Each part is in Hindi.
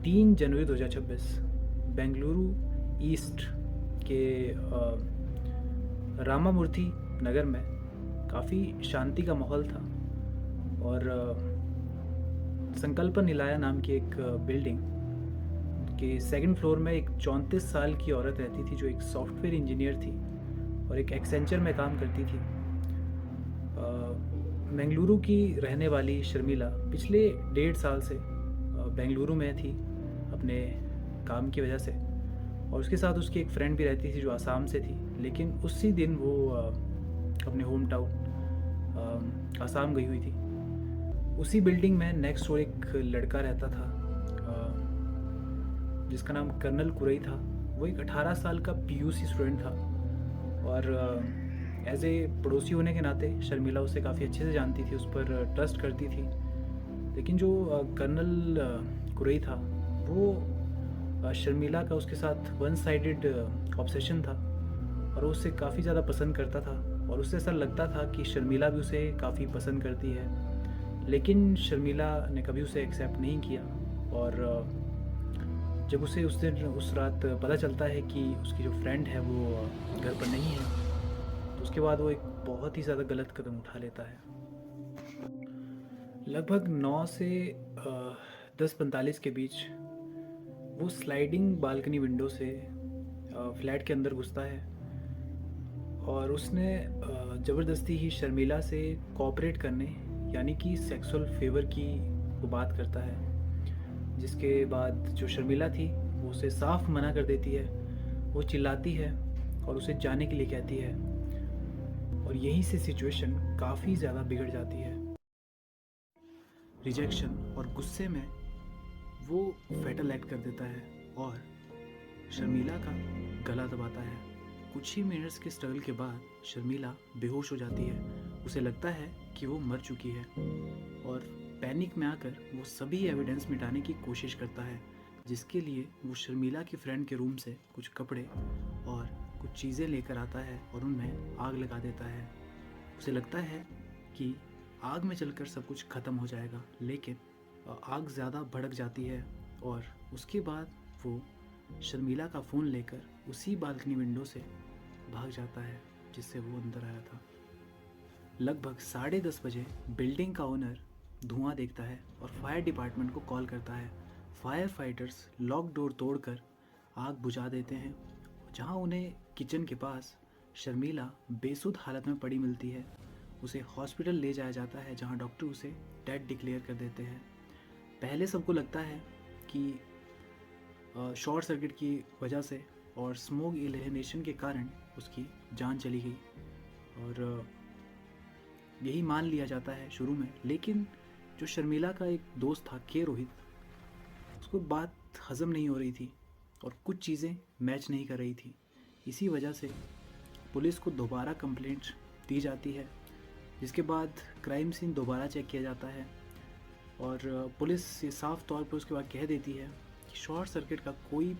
3 जनवरी 2026 बेंगलुरु ईस्ट के रामामूर्ति नगर में काफ़ी शांति का माहौल था। और संकल्प निलाया नाम की एक बिल्डिंग के सेकंड फ्लोर में एक 34 साल की औरत रहती थी, जो एक सॉफ्टवेयर इंजीनियर थी और एक एक्सेंचर में काम करती थी। बेंगलुरु की रहने वाली शर्मिला पिछले 1.5 साल से बेंगलुरु में थी अपने काम की वजह से, और उसके साथ उसकी एक फ्रेंड भी रहती थी जो आसाम से थी। लेकिन उसी दिन वो अपने होम टाउन आसाम गई हुई थी। उसी बिल्डिंग में नेक्स्ट डोर एक लड़का रहता था जिसका नाम कर्नल कुरई था। वो एक 18 साल का पीयूसी स्टूडेंट था, और एज ए पड़ोसी होने के नाते शर्मिला उसे काफ़ी अच्छे से जानती थी, उस पर ट्रस्ट करती थी। लेकिन जो कर्नल कुरई था, वो शर्मिला का उसके साथ वन साइडेड ऑब्सेशन था, और वो उसे काफ़ी ज़्यादा पसंद करता था, और उसे ऐसा लगता था कि शर्मिला भी उसे काफ़ी पसंद करती है। लेकिन शर्मिला ने कभी उसे एक्सेप्ट नहीं किया। और जब उसे उस दिन उस रात पता चलता है कि उसकी जो फ्रेंड है वो घर पर नहीं है, तो उसके बाद वो एक बहुत ही ज़्यादा गलत कदम उठा लेता है। लगभग 9 से 10:45 के बीच वो स्लाइडिंग बालकनी विंडो से फ्लैट के अंदर घुसता है, और उसने ज़बरदस्ती ही शर्मिला से कोऑपरेट करने, यानी कि सेक्सुअल फेवर की वो बात करता है। जिसके बाद जो शर्मिला थी वो उसे साफ मना कर देती है। वो चिल्लाती है और उसे जाने के लिए कहती है, और यहीं से सिचुएशन काफ़ी ज़्यादा बिगड़ जाती है। रिजेक्शन और गुस्से में वो फेटल एक्ट कर देता है और शर्मिला का गला दबाता है। कुछ ही मिनट्स के स्ट्रगल के बाद शर्मिला बेहोश हो जाती है। उसे लगता है कि वो मर चुकी है, और पैनिक में आकर वो सभी एविडेंस मिटाने की कोशिश करता है, जिसके लिए वो शर्मिला की फ्रेंड के रूम से कुछ कपड़े और कुछ चीज़ें लेकर आता है और उनमें आग लगा देता है। उसे लगता है कि आग में चलकर सब कुछ ख़त्म हो जाएगा, लेकिन आग ज़्यादा भड़क जाती है, और उसके बाद वो शर्मिला का फ़ोन लेकर उसी बालकनी विंडो से भाग जाता है जिससे वो अंदर आया था। लगभग 10:30 बजे बिल्डिंग का ओनर धुआं देखता है और फायर डिपार्टमेंट को कॉल करता है। फायर फाइटर्स लॉक डोर तोड़कर आग बुझा देते हैं, जहां उन्हें किचन के पास शर्मिला बेसुध हालत में पड़ी मिलती है। उसे हॉस्पिटल ले जाया जाता है, जहां डॉक्टर उसे डेड डिक्लेयर कर देते हैं। पहले सबको लगता है कि शॉर्ट सर्किट की वजह से और स्मोक इलेनेशन के कारण उसकी जान चली गई, और यही मान लिया जाता है शुरू में। लेकिन जो शर्मिला का एक दोस्त था के रोहित, उसको बात हज़म नहीं हो रही थी और कुछ चीज़ें मैच नहीं कर रही थी। इसी वजह से पुलिस को दोबारा कंप्लेंट दी जाती है, जिसके बाद क्राइम सीन दोबारा चेक किया जाता है, और पुलिस ये साफ तौर पर उसके बाद कह देती है कि शॉर्ट सर्किट का कोई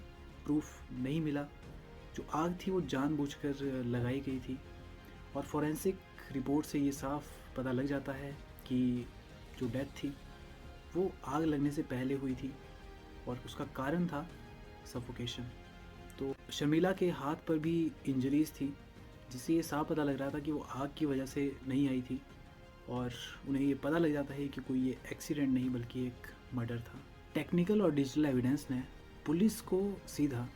प्रूफ नहीं मिला। जो आग थी वो जानबूझकर लगाई गई थी, और फोरेंसिक रिपोर्ट से ये साफ पता लग जाता है कि जो डेथ थी वो आग लगने से पहले हुई थी, और उसका कारण था सफोकेशन। तो शर्मिला के हाथ पर भी इंजरीज थी, जिससे ये साफ पता लग रहा था कि वो आग की वजह से नहीं आई थी, और उन्हें ये पता लग जाता है कि कोई ये एक्सीडेंट नहीं बल्कि एक मर्डर था। टेक्निकल और डिजिटल एविडेंस ने पुलिस को सीधा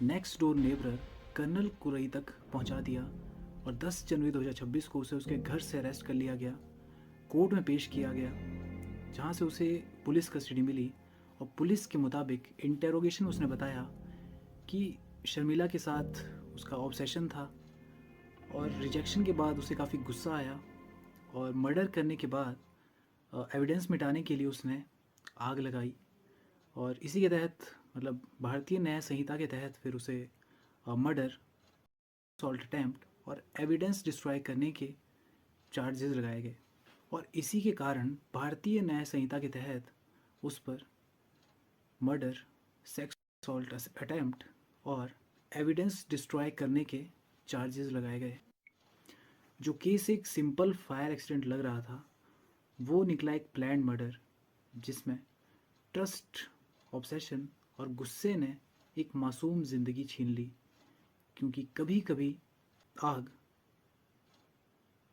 नेक्स्ट डोर नेबरर कर्नल कुरई तक पहुंचा दिया, और 10 जनवरी 2026 को उसे उसके घर से अरेस्ट कर लिया गया, कोर्ट में पेश किया गया, जहां से उसे पुलिस कस्टडी मिली। और पुलिस के मुताबिक इंटेरोगेशन उसने बताया कि शर्मिला के साथ उसका ऑब्सेशन था, और रिजेक्शन के बाद उसे काफ़ी गुस्सा आया, और मर्डर करने के बाद एविडेंस मिटाने के लिए उसने आग लगाई। और इसी के तहत, मतलब भारतीय न्याय संहिता के तहत, फिर उसे मर्डर, असॉल्ट अटेम्प्ट और एविडेंस डिस्ट्रॉय करने के चार्जेस लगाए गए। और इसी के कारण भारतीय न्याय संहिता के तहत उस पर मर्डर, सेक्स असॉल्ट अटेम्प्ट और एविडेंस डिस्ट्रॉय करने के चार्जेस लगाए गए। जो केस एक सिंपल फायर एक्सीडेंट लग रहा था, वो निकला एक प्लान्ड मर्डर, जिसमें ट्रस्ट ऑब्सेशन और गुस्से ने एक मासूम ज़िंदगी छीन ली, क्योंकि कभी कभी आग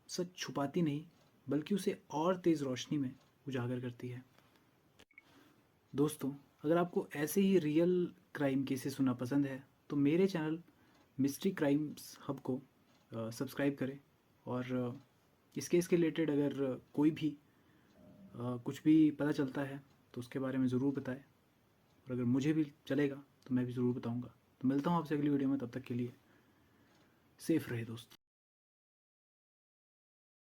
सच छुपाती नहीं बल्कि उसे और तेज़ रोशनी में उजागर करती है। दोस्तों, अगर आपको ऐसे ही रियल क्राइम केसेस सुनना पसंद है तो मेरे चैनल मिस्ट्री क्राइम्स हब को सब्सक्राइब करें। और इस केस के रिलेटेड अगर कोई भी कुछ भी पता चलता है तो उसके बारे में ज़रूर बताएं, और अगर मुझे भी चलेगा तो मैं भी ज़रूर बताऊंगा। तो मिलता हूँ आपसे अगली वीडियो में, तब तक के लिए सेफ़ रहे दोस्त।